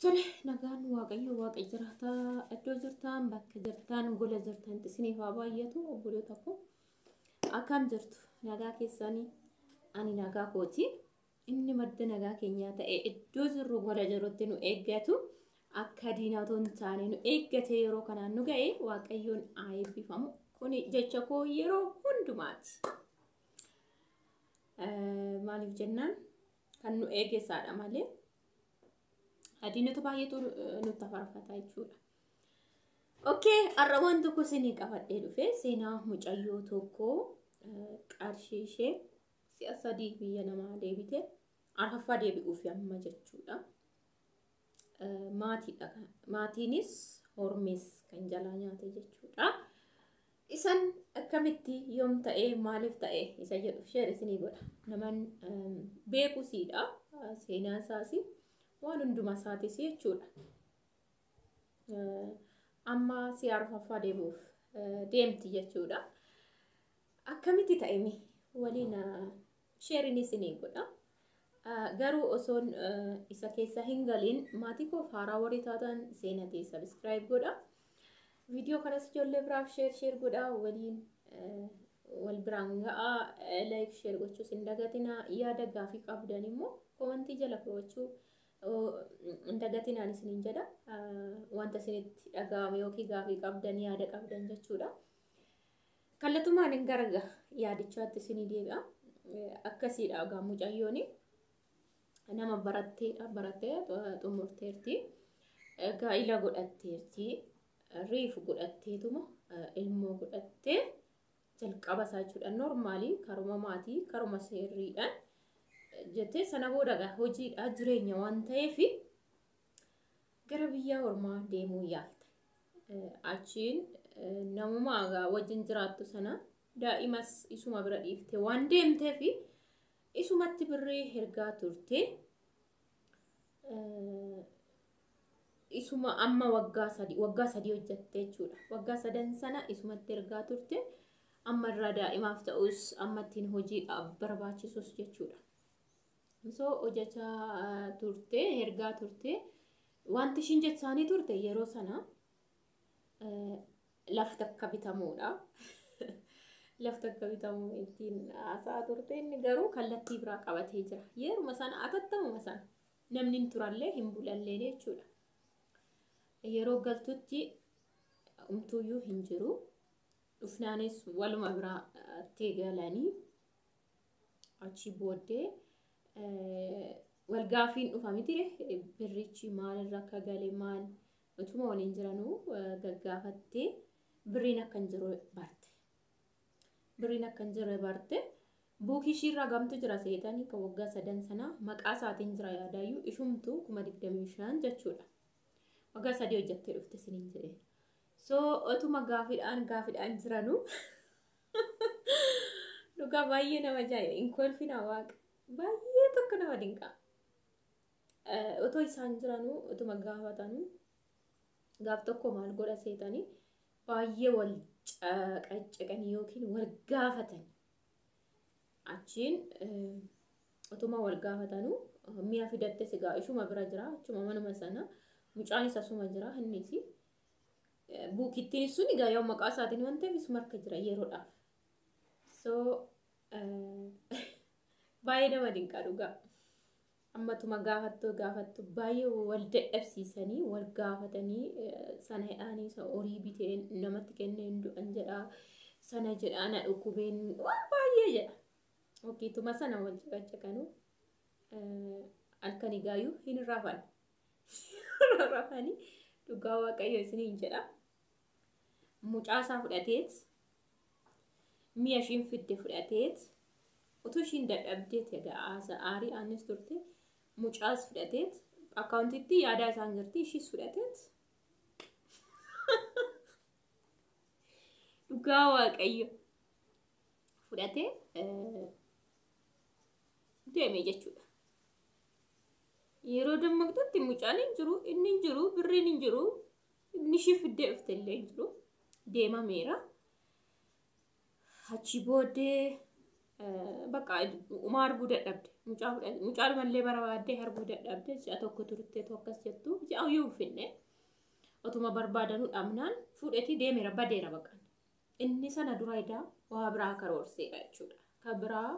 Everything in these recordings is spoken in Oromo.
Tole nagaan waaqayyo waaqa jiraataa iddoo jirtan bakka jirtan gola jirtan isiniif haa baay'atu obboloota ko akkam jirtu nagaa keessanii ani nagaa kooti inni madda nagaa keenyaa ta'e iddoo jirru gola jirutti nu eeggatu akka diinatoon taane nu eeggate yeroo kanaan nu ga'e waaqayyoon haa eebbifamu kuni jecha koo yeroo hundumaati maaliif jennaan kan nu eeggesaadha malee Adinatu baay'eetu nutti afarfataa jechuudha. Okay, arrawwan tokko sinii qabadhee dhufe seenaa mucayyoo tokko qarshii ishee si'a 3 biyya namaa deebite arfaffaa deebi'uuf amma jechuudha. Maatiidha. Maatiinis hormees kan jalaa nyaate jechuudha. Isan akkamitti yoom ta'ee maaliif ta'ee isa jedhu sheer isinii godha. Naman beekusiidha seenaa isaasi. Waan hundumaa isaatiis jechuudha. Amma si arfaffaa deebi'uuf deemti jechuudha. Akkamitti ta'emi waliin sheerin isinii godha. Garuu osoon isa keessa hin galiin maatii koo haaraa warri taatan seenatii subscribe godha. Viidiyoo kanas ijoollee biraaf sheer godha waliin wal biraan ga'a like sheer gochuus hin dagatina yaada gaafii qabdan immoo komentii jala kaa'achuu ndagatinaan isiniin jedha wanta isinitti dhaga'ame yookiin gaafii qabdan yaada qabdan jechuudha. Kallattumaan hin garaga yaadichaatti isinii deebi'a. Akkasiidha gaa mucayyooni nama barattee xumurteerti. Gaa'ila godhatteerti. Riifu godhatteetuma ilmoo godhattee jalqaba isaa jechuudha. Normaalii karuma maatii karuma seerriidhaan jettee sana booda hojiidha jireenya waan ta'eef gara biyya ormaa deemuu yaalte. Achiin namummaa wajjin jiraattu sana daa'imas isuma bira dhiifte waan deemteef isumatti birrii hergaa turte. Isuma amma waggaa 3 hojjette jechuudha. Waggaa 3 sana isumatti hergaa turte. Amma irraa daa'imaaf ta'us ammattiin hojiidhaaf barbaachisus jechuudha. So hojjechaa turte hergaa turte wanti ishiin jechaanii turte yeroo sana lafti akka bitamuudha. Lafti akka bitamuu ittiin haasaa turte inni garuu kallattii biraa qabatee jira. Yeruma sana atattamuma sana namni hin turallee hin bulallee jechuudha. Yeroo galtutti umtuuyyuu hin jiru. Dhufnaanis waluma biraa teegalanii achi booddee walgaafiin dhufa miti birrichi maalirra akka gale maal utuma waliin jiranuu gaggaafattee birriin akka hin jiru barte. Birriin akka hin jiru barte buukii ishiirraa gamtu jira seetanii kan waggaa 3 sana maqaa isaatiin jira yaadaayyuu ishumtuu 25,000 jechuudha. Waggaa 3 hojjettee dhufte siniin jedhee. So otuma gaafiidhaan jiranuu dhugaa baay'ee nama ajaa'iba hin kolfina waaqa baay'ee tokko nama dinqa. Otoo isaan jiranuu otuma gaafatanuu gaaf tokko maal godha seetanii baay'ee wal qaccaqanii yookiin wal gaafatanii achiin otuma wal gaafatanuu mi'a fidatte sigaa ishuma bira jira achuma manuma sana mucaan isa suma jira innis buukittiin sun egaa yoo maqaa isaatiin waan ta'eef isuma harka jira yeroodhaaf. So baay'ee nama dinqa dhugaa. Ammatuma gaafattu baay'ee wal dadhabsiisanii wal gaafatanii sana hidhaanii isa horii biteen namatti kenneen du'an jedhaa sana jedhaa na dhukkubeen waan baay'ee jedha. Okiituma sana wal caqacaqanuu halkanii gaayyuu hin rafan. Rafanii dhugaa waaqayyo isiniin jedha. Mucaasaa fudhateet mi'a ishiin fidde fudhateet utuu ishiin dadhabdeet egaa aarii aannis turte mucaas fudhateet akkaawuntiitti yaadaa isaan jirti ishiis fudhateet dhugaa waaqayyo fudhatee deeme jechuudha. Yeroo dammaqxatti mucaan hin jiru inni hin jiru birriin hin jiru inni ishii fiddee dhufte illee hin jiru deemameera. Achi booddee bakka arguu dadhabde mucaa mallee barbaadde harbuu dadhabde ji'a tokko turte tokkas jettu ji'a uyyuu finne otuma barbaadanu dhabnaan fuudhetii deemera badeera baqan inni sana dura idaa waa biraa karoorseera jechuudha ka biraa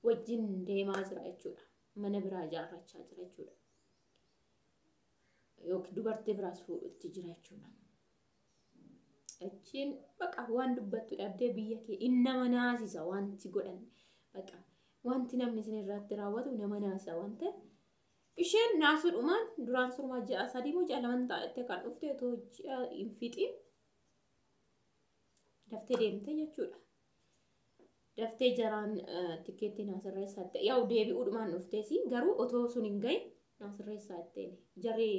wajjin deemaa jira jechuudha mana biraa ijaarrachaa jira jechuudha yookiin dubartii biraas fuudhutti jira jechuudha achiin baqa waan dubbattu dhabdee biyya kee innama naasisa wanti godhan baqa wanti namni isin irratti raawwatu nama naasisa wanta isheen naasuudhumaan duraan surmaa ja'a sadii moo ja'a lamaan taa'atte kan dhufte otoo ji'a hin fixiin daftee deemte jechuudha. Daftee jaraan tikeettii naasirreessatte yaa'u deebi'uudhumaan dhufteesi garuu otoo sun hin gahin naasirreessaatteen jarri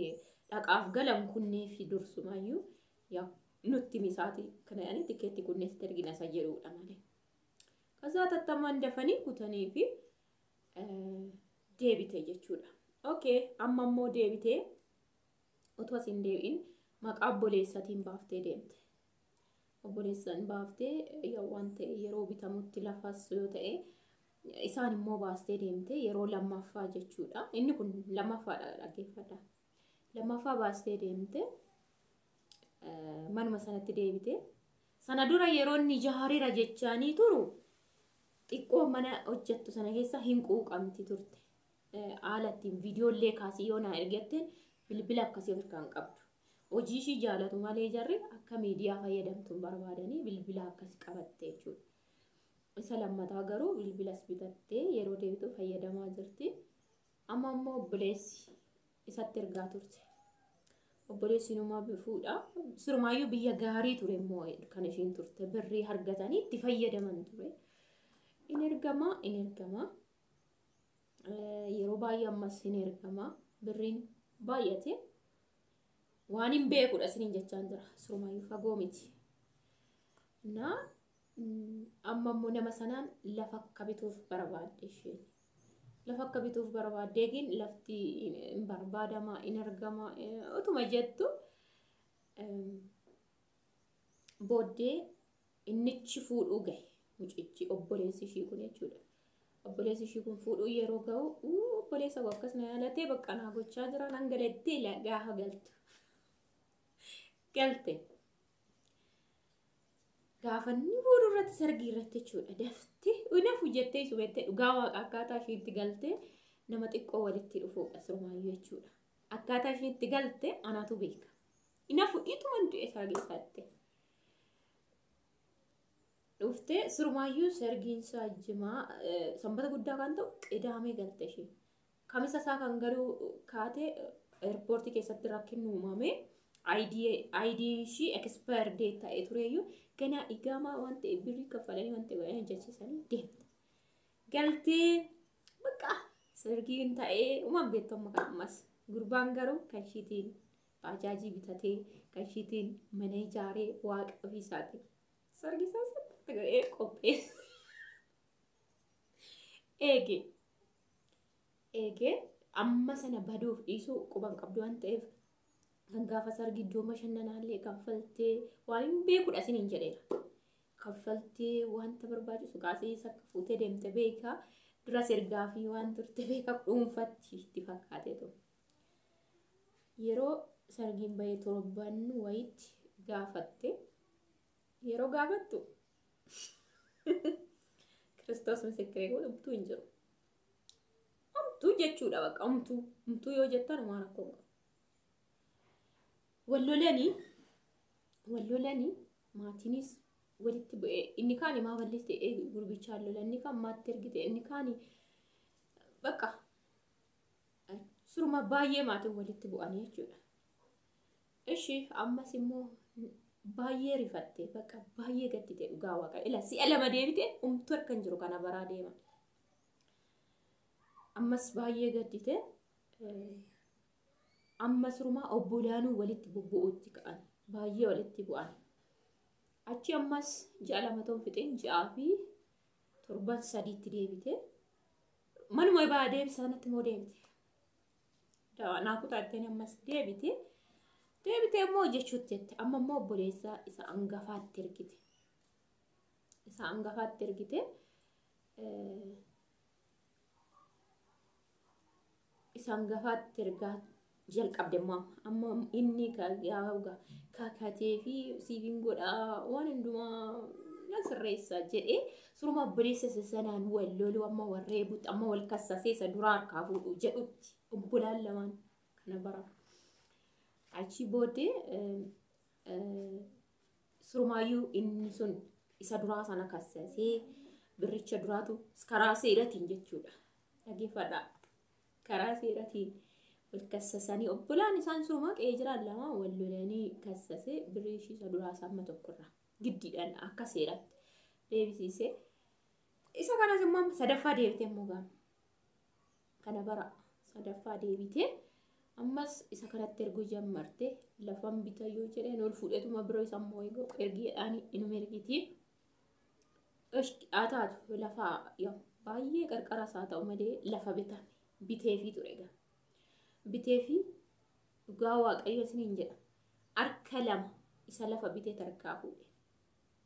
dhaqaaf galan kunnee fi dursumayyuu yaa nutti misaati kana yaani tikeettii kunnees ergina isa jedhuudha malee. Kasaa tattamaan dafanii kutanii fi deebite jechuudha. Okay, amma immoo deebitee otoo asin deebiin maqaa obboleessatiin baaftee deemte. Obboleessaan baaftee yaa waan ta'e yeroo bitamutti lafas yoo ta'e isaan immoo baastee deemte yeroo lammaffaa jechuudha. Inni kun lammaffaadha dhaggeeffadha. Lammaffaa baastee deemte manuma sanatti deebite. Sana dura yeroo inni jaarira jechaanii turu xiqqoo mana hojjettu sana keessa hin quuqamti turte. Aalattiin viidiyoolee kaasii yoo naa ergatteen bilbila akkasii ofirkaan qabdu. Hojii ishii jaalatu malee jarri akka miidiyaa fayyadamtuun barbaadanii bilbila akkasii qabatte jechuudha. Isa lammataa garuu bilbilas bitattee yeroo deebitu fayyadamaa jirti. Amma immoo obboleessi isatti ergaa turte. Obboleessi numaa bifuudha. Sirmaayyuu biyya gaarii ture immoo kan ishiin turte birrii argatanii itti fayyadaman ture. In ergama. Yeroo baay'ee ammas hin ergama birriin baay'ate waan hin beekudha isiniin jechaan jira sirmaayyuu fagoo miti na amma immoo nama sanaan lafa akka bituuf barbaadde isheen lafa akka bituuf barbaaddeegiin lafti hin barbaadama hin argama utuma jettu booddee innichi fuudhuu gahe mucichi obboleessi ishii kun jechuudha. Obboleessi ishii kun fuudhuu yeroo ga'u obboleessa akkas na yaalatee bakka naa gochaa jira nan galettee gaafa galte gaafa inni fuudhuu irratti sargii irratti jechuudha daftee inafu jettee subettee dhugaa waaqa akkaataa ishiitti galtee nama xiqqoo walitti dhufuudha sirmaayyuu jechuudha akkaataa ishiitti galte anaatu beeka inafu ituman du'e saageessaatte dhufte sirmaayyuu sargiinsaa jimaa sanbata guddaa kan ta'u qidaamee galte ishee kamisa isaa kan garuu kaatee eerpoortii keessatti rakkinni uumame ID ishii expire date ta'ee tureyyuu ganaa igaamaa waan ta'e birrii kaffalanii waan ta'e godhanii jechisanii deemte galtee bakka sargiin ta'ee uumaan beektamu kan ammas gurbaan garuu kan ishiitiin baajaajii bitatee kan ishiitiin mana ijaaree waaqa ofiisaatiin sargiisaa qophee eege amma sana baduuf dhiisuu quban qabdu waan ta'eef kan gaafa sargii iddoo bashannanaallee kaffaltee waan hin beekudha isiniin jedheera kaffaltee wanta barbaachisu kaasee akka fuutee deemte beekaa duras ergaa fi waan turte beekaa dhuunfatti itti fakkaatee ture yeroo sargiin bahee torban wayitti gaafatte yeroo gaafattu Kristos misikiree godhamtuu hin jiru. Amtuu jechuudha bakka amtuu yoo jettan waan akka qabu. Wallolanii maatiinis walitti bu'ee inni kaan maa balleesse gurbichaa lola inni kaan maatti ergite inni kaan bakka suruma baay'ee maatiin walitti bu'anii jechuudha. Ishi ammas immoo baay'ee rifatte bakka baay'ee gaddite dhugaa waaqa ila si'a lama deebite umtu harkan jiru kana baraa deeman ammas baay'ee gaddite ammas rumaa obbolaanuu walitti bubbu'uutti ka'an baay'ee walitti bu'an achi ammas ji'a lama ta'uu fixeen ji'aa fi torban sadiitti deebite manuma baa deebisanatti moo deebite naa kutaattee ammas deebite immoo jechuutti jette amma immoo obboleessaa isa hangafaatti ergite isaan gafaatti ergaa jalqabde amma inni yaa'uga kakatee fi siiviin godhaa waan hundumaa na sirreessa jedhee suruma obboleessa sanaan wal lolu amma warreebutti amma wal kassasee isa duraa harkaa fuudhu jedhutti obbolaan lamaan kana bara achi booddee surumaayyuu inni sun isa duraa sana kassasee birricha duraatu karaa seeratiin jechuudha dhageeffadha karaa seeratiin wal kassasanii obbolaan isaan suruma qe'ee jiran lama wal lolanii kassasee birrichi isa duraa amma tokkorra giddiidhaan akka seeratti deebisiisee isa kanas immoo sadaffaa deebitee immoo gaama kana bara sadaffaa deebitee ammas isa kanatti erguu jammarte lafan bitayyoo jedheen ol fuudhetuma biroo isa immoo ergiidhaan inuma ergitiin ataatu lafa yoo baay'ee qarqara isaa ta'u malee lafa bitame biteefii ture egaa biteefii dhugaa waaqayyo isiniin jedha harka lama isa lafa bitee tarkaa fuudhe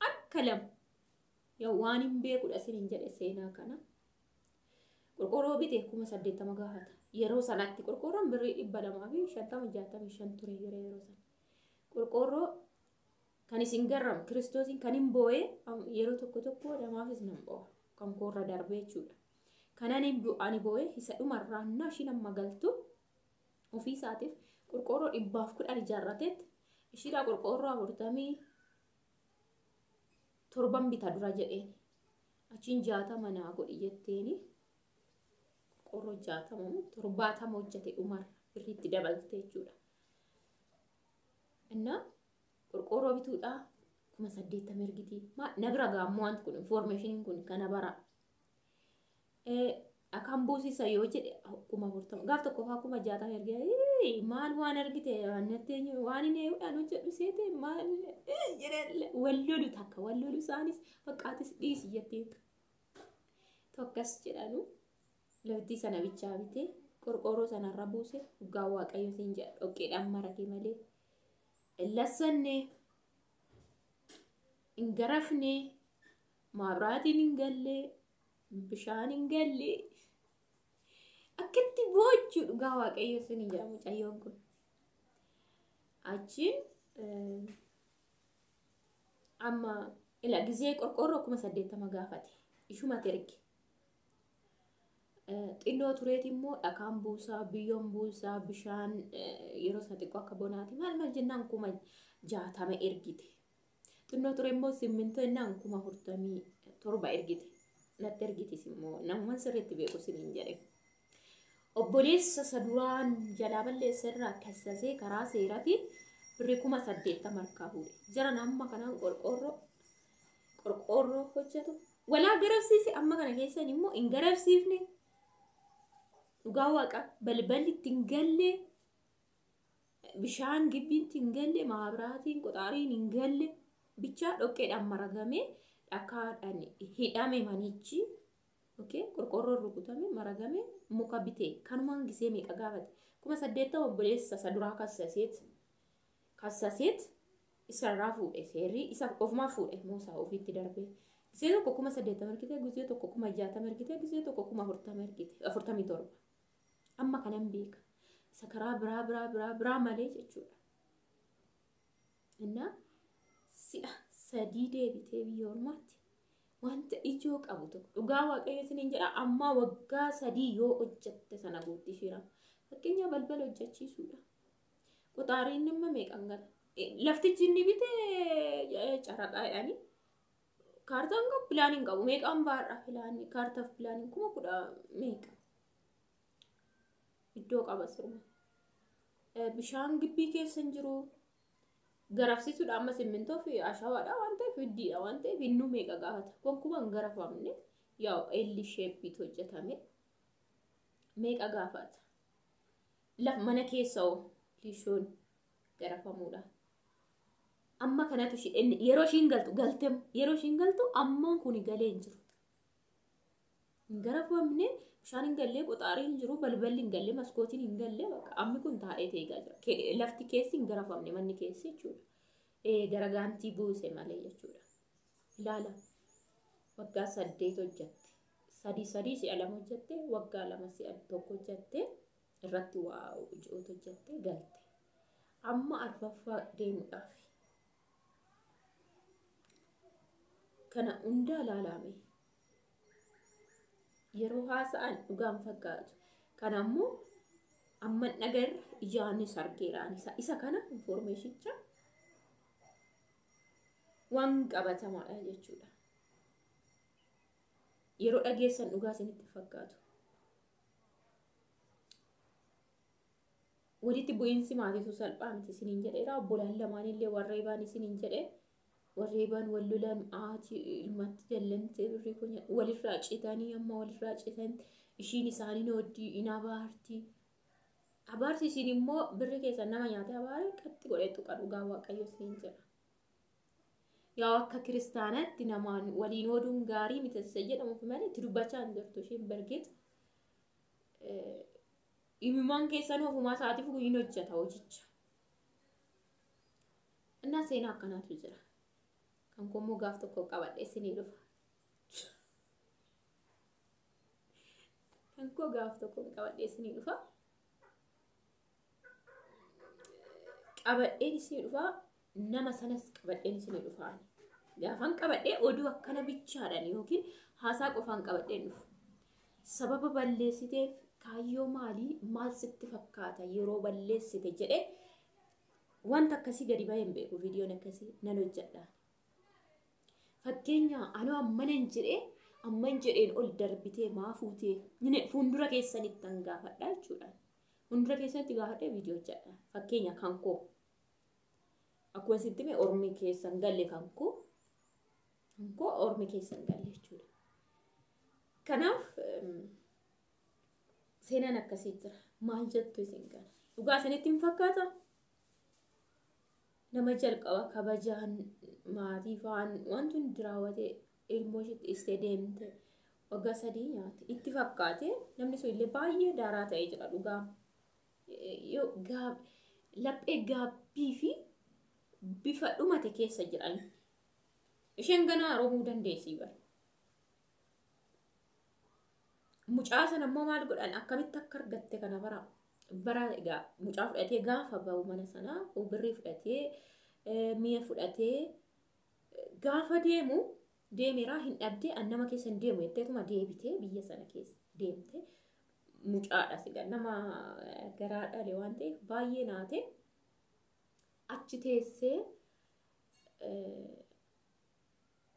harka lama yoo waan hin beekudha isiniin jedhe seenaa kana qorqorroo bitee 80 gaafata yeroo sanatti qorqorroon birrii 250-65 ture yeroo sana qorqorroo kan isin garram Kiristoosiin kan hin boo'ee yeroo tokko namaafis nan boo'a kan koorra darbee jechuudha kanan ani boo'ee isa dhumarraa ishiin amma galtu ofii isaatiif qorqorroo 110 ijaarrateetti ishiidhaa qorqorroo 47 bita dura jedheen achiin 60 naa godhi jetteeni qorqorroo 70 hojjete dhumarra birriitti dabalte jechuudha innaa qorqorroo bituudha 80 ergitii na bira gaammoo wanti kun information kun kana bara akan buusisa yoo jedhe 40 gaaf tokko 60 ergee maal waan argite wannetteenyu waan inni eeudhaan hojjedhu seete maal jedhe wallolu takka wallolu isaanis faqqaatis dhiisi jettee tokkas jedhanu laftii sana bichaa bitee qorqorroo sanarra buuse dhugaa waaqayyo siin jedha dhoqqeedhaan marate malee lassanne ingarafne maabraatiin hin galle bishaan hin galle akkatti boochuu dhugaa waaqayyo sun hin jedhamu cayyoon kun achiin amma ila gizee qorqorroo 80 gaafate ishuma terge xinnoo tureeti immoo dhakaan buusaa biyyoon buusaa bishaan yeroo sana xiqqoo akka bonaati maal jennaan 60 ergite xinnoo ture immoo simminto innaan 47 ergite natti ergitis immoo namuman sirriitti beeku siniin jedhe obboleessa isa duraan jalaa balleessa irraa kassasee karaa seeratiin birrii 80 markaa fuudhe jiran amma kanaan qorqorroo hojjetu walaa garabsiise amma kana keessan immoo hin garabsiifne dhugaa waaqa balballi ittiin galle bishaan gibbiin ittiin galle maabraatiin qoxaariin hin galle bichaa dhoqqeedhaan maragamee dhakaadhaan hidhame manichi okay qorqorroon rukutame maragame muka bitee kanumaan gisee meeqa gaafate 80 obboleessa isa duraa kassaseet isarraa fuudhe seerri isa ofumaa fuudhe moosaa ofiitti darbee gisee tokko 80 ergite gisee tokko 60 ergite gisee tokko 40 ergite 47 amma kanan beeka isa karaa biraa malee jechuudha innaa si'a sadii deebitee biyya ormaatti wanta ijoo qabu tokko dhugaa waaqayyo isiniin jedha amma waggaa 3 yoo hojjette sana guutti shira fakkeenya balbala hojjechiisuudha qoxaariin nama meeqan gala laftichi inni bitee caraqaadhaani kaartaan qabu pilaaniin qabu meeqan baadha pilaanii kaartaaf pilaaniin 10 meeqa iddoo qaba sirma bishaan gibbii keessa hin jiru garafsiisuudha amma simmintoo fi ashawaadha waan ta'eef hiddiidha waan ta'eef innuu meeqa gaafata gonkumaan garafamne yaa elli sheeppiitu hojjetame meeqa gaafata laf mana keessa lishoon garafamuudha amma kanatu yeroo ishiin galtu ammaan kun galee hin jiru garafamne bishaan hin galle qoxaariin hin jiru balballi hin galle maskootiin hin galle ammi kun taa'ee teegaa jira lafti keessi hin garafamne manni keessi jechuudha garagaantii buuse malee jechuudha ilaala waggaa 8 hojjette 3 si'a 2 hojjette waggaa 2 si'a 1 hojjette irratti waa ji'oota hojjattee galte. Amma arfaffaa deemuudhaaf kana hundaa ilaalame yeroo haasa'an dhugaan fakkaatu. Kana ammoo amma nagar ijaanis argeeraan isa kana informationicha waan qabatamaadha jechuudha. Yeroo dhageessan dhugaa isinitti fakkaatu. Walitti bu'iinsi maatiitu salphaa miti isiniin jedheera. Obbolaan lamaan illee warreebaan isiniin jedhe. Warreebaan wal lolan haati ilmatti dallantee birrii kunya walirraa citanii amma walirraa citan ishiin isaanii noodii in abaarti. Abaarsi isin immoo birri keessan nama nyaata abaare qatti godhetu dhugaa Waaqayyo isiniin jedha. Yaa akka kiristaanaatti namaan waliin oduun gaarii miti jedhamuuf malee itti dubbachaa hin jirtu isheen bargeetu. Imimaan keessan ofumaa isaatiif hin hojjeta hojicha. Innaa seenaa akkanaatu jira. Kan kommoo gaaf tokko qabadhee isinii dhufa. Kan koo gaaf tokko qabadhee isinii dhufa. Qabadheen isinii dhufa. Nama sanas qabadheen isinii dhufa. Gaafan qabadhee oduu akkana bichaadhaan yookiin haasaa qofaan qabadheen dhufu. Sababa balleessiteef kaayyoo maalii maal sitti fakkaata yeroo balleessite jedhee wanta akkasii gadi bahee hin beeku. Viidiyoon akkasii nan hojjedha. Fakkeenya anoo ammanan jedheen ol darbitee maa fuutee fuuldura keessanitti an gaafadha jechuudha. Fuuldura keessanitti gaafadhee viidiyoo hojjedha. Fakkeenya kan koo akkuma sitti mee ormi keessan galle kan koo ormi keessan galle jechuudha. Kanaaf seenaan akkasii jira. Maal jettu isin kana? Dhugaa isinitti hin fakkaata? Nama jalqaba kabajaan maatii fa'aan wanti hundi raawwatee ilmoo ishee deemte waggaa 3 nyaate itti fakkaate namni sun illee baay'ee daaraa ta'ee jira dhugaa. Laphee gaabbii fi bifa dhumate keessa jiran. Isheen ganaa roobuu dandeessii bara. Mucaasan ammoo maal godhan akkamitti akka argatte kana bara egaa mucaa fudhatee gaafa bahu mana sanaa birrii fudhatee mi'a fudhatee gaafa deemeeraa hin dhabdee annama keessa hin deemu jetteetuma deebitee biyya sana keessa deemte mucaadha siga nama garaa dhale waan ta'eef baay'ee naate achi teessee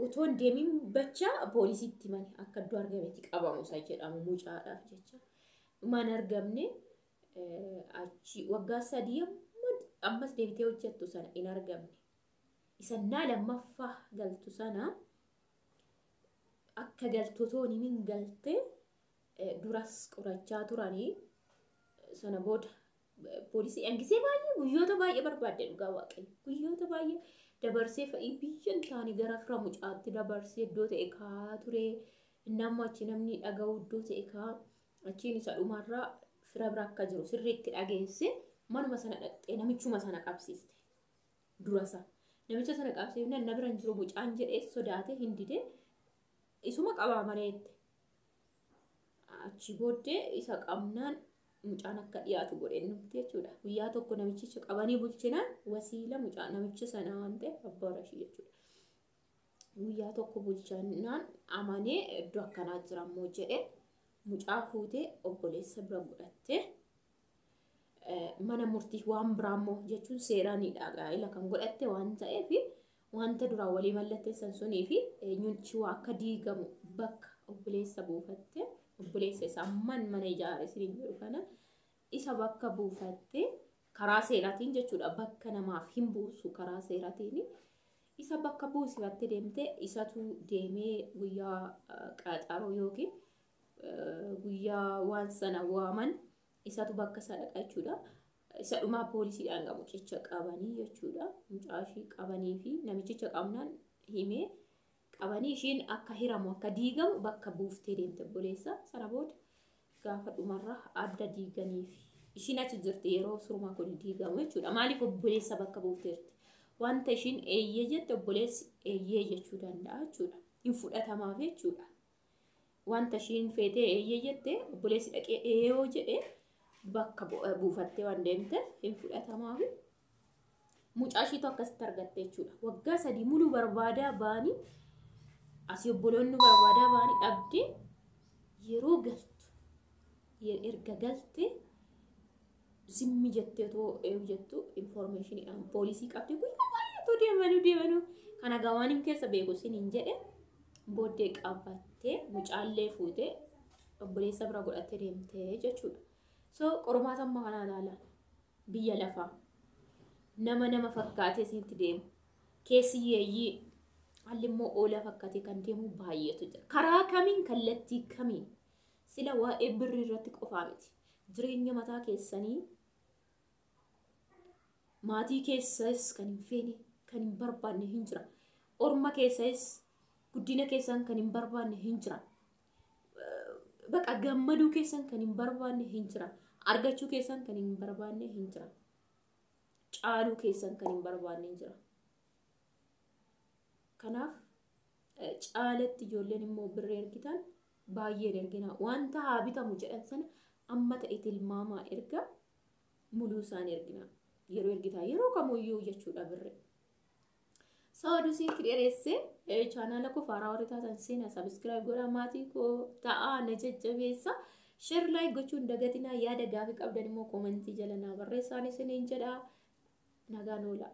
utuun deemin bachaa poolisiitti mani akka iddoo argametti qabamu isa jedhamu mucaadhaaf jecha man argamne achi waggaa 3 ammas deebitee hojjettu sana in argamne isa naa lammaffaa galtu sana akka galtotoon hin galte duras qorachaa turanii sana booda poolisii angisee baay'ee guyyoota baay'ee barbaadde dhugaa Waaqayyo guyyoota baay'ee dabarsee fa'ii biyyan taanii gara fira mucaatti dabarsee iddoo ta'e kaa ture namni achi namni dhaga'u iddoo ta'e kaa achiin isa dhumarraa fira bira akka jiru sirriitti dhageesse manuma sana dhaqxee namichuma sana qabsiiste durasa namicha sana qabsiifnaan na bira jiru mucaan jedhee sodaate hin dide isuma qabaa mareette achi booddee isa qabnaan mucaan akka dhiyaatu godheen nuti jechuudha. Guyyaa tokko namichicha qabanii bulchinaan wasiila mucaa namicha sana waan ta'eef abbaa rashii jechuudha. Guyyaa tokko bulchinaan amanee iddoo akkanaa jirammoo jedhee mucaa fuutee obboleessa bira godhattee mana murtii waan biraammoo jechuun seeraanidha gaa'ela kan godhatte waan ta'eef wanta duraan walii mallatteessan sunii fi eenyuchi waa akka diigamu bakka obboleessa buufatte obboleessa isaa mana ijaare siniin jiru kana isa bakka buufatte karaa seeraatiin jechuudha bakka namaaf hin buusu karaa seeraatiin isa bakka buusifatte deemte isatu deemee guyyaa qaxaroo yookiin guyyaa waan sana waaman isatu bakka sadaqa jechuudha. Isa dhumaa poolisiidhaan mucicha qabanii jechuudha. Mucaashii qabanii fi namichicha qabnaan himee qabanii ishiin akka hiramu akka diigamu bakka buuftee deemte obboleessa sana booda gaafa dhumarraa adda diiganiif ishiin achi jirti yeroo surmaa kun diigamu jechuudha. Maaliif obboleessa bakka buufteerti? Wanta ishiin eeyyee jette obboleessi eeyyee jechuu danda'a jechuudha. Hin fudhatamaaf jechuudha. Wanta ishiin feetee eeyyee jette obboleessi dhaqee eeyoo jedhee bakka buufattee waan deemte hin fudhatamaafi mucaashiitu akkasitti argatte jechuudha. Waggaa 3 muluu barbaadaa baanii asii obboloonni barbaadaa baanii dhabdee yeroo galtu erga galte zimmi jettee too jettu information poolisii qabdi guyyaa baay'eetu deemanu kana gawaaniin keessa beeku siniin jedhe booddee qabattee mucaallee fuutee obboleessa bira godhattee deemtee jechuudha. So qormaata amma kanaa ilaala biyya lafaa nama fakkaatee isinitti deemu keessi yeeyyii haalli immoo oola fakkaatee kan deemu baay'eetu jira. Karaa kamiin kallattii kamiin sila waa'ee birrii irratti qofaa miti jireenya mataa keessanii maatii keessas kan hin feene kan hin barbaanne hin jira. Orma keessas guddina keessan kan hin barbaanne hin jira. Baqa gammaduu keessan kan hin barbaanne hin jira. Argachuu keessan kan hin barbaanne hin jira. Caaluu keessan kan hin barbaanne hin jira. Kanaaf caalatti ijoolleen immoo birrii ergitan baay'ee ergina. Wanta haa bitamu jedhan sana amma ta'e tilmaamaa erga muluu isaan ergina. Yeroo ergitaa yeroo kamuyyuu jechuudha birrii. Sawaduu siinki dheeressee chaanaala koo faaraa warri taatan seenaa sabiskiraayib godhaa maatii koo ta'aa na jajjabeessa. Share like gochuun dagatinaa yaada gaafii qabdan immoo koomentii jala naa barreessaa isiniin jedhaa. Nagaan oola.